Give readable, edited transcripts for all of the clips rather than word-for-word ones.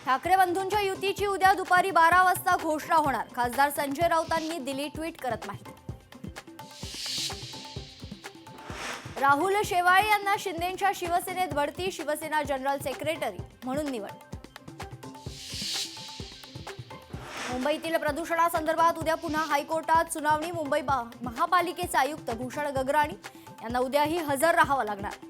ठाकरे बंधूंच्या युतीची उद्या दुपारी 12 वाजता घोषणा होणार. खासदार संजय राऊतांनी दिली ट्विट करत माहिती. राहुल शेवाळे यांना शिंदेंच्या शिवसेनेत बढती. शिवसेना जनरल सेक्रेटरी म्हणून निवड. मुंबईतील प्रदूषणासंदर्भात उद्या पुन्हा हायकोर्टात सुनावणी. मुंबई महापालिकेचे आयुक्त भूषण गगराणी यांना उद्याही हजर राहावं लागणार.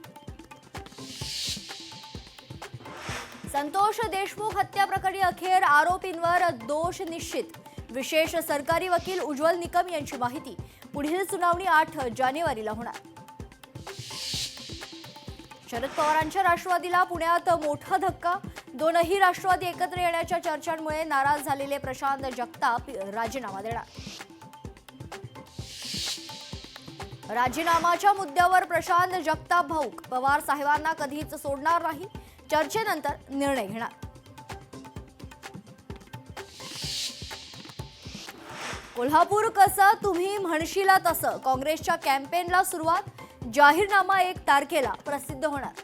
संतोष देशमुख हत्या प्रकरणी अखेर आरोपींवर दोष निश्चित. विशेष सरकारी वकील उज्ज्वल निकम यांची माहिती. पुढील सुनावणी 8 जानेवारीला होणार. शरद पवारांच्या राष्ट्रवादीला पुण्यात मोठा धक्का. दोनही राष्ट्रवादी एकत्र येण्याच्या चर्चांमुळे नाराज झालेले प्रशांत जगताप राजीनामा देणार. राजीनामाच्या मुद्द्यावर प्रशांत जगताप भाऊक. पवार साहेबांना कधीच सोडणार नाही. चर्चेनंतर निर्णय घेणार. कोल्हापूर कसं तुम्ही म्हणशीला तसं. काँग्रेसच्या कॅम्पेनला सुरुवात. जाहीरनामा 1 तारखेला प्रसिद्ध होणार.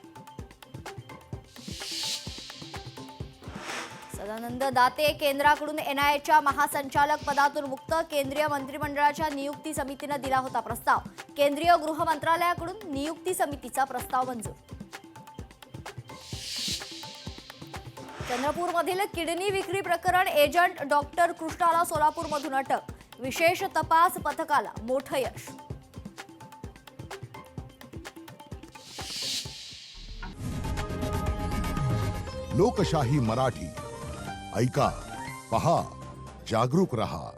सदानंद दाते केंद्राकडून एनआयएच्या महासंचालक पदातून मुक्त. केंद्रीय मंत्रिमंडळाच्या नियुक्ती समितीने दिला होता प्रस्ताव. केंद्रीय गृह मंत्रालयाकडून नियुक्ती समितीचा प्रस्ताव मंजूर. चंद्रपूरमधील किडनी विक्री प्रकरण. एजंट डॉक्टर कृष्णाला सोलापूरमधून अटक. विशेष तपास पथकाला मोठं यश. लोकशाही मराठी ऐका, पहा, जागरूक रहा.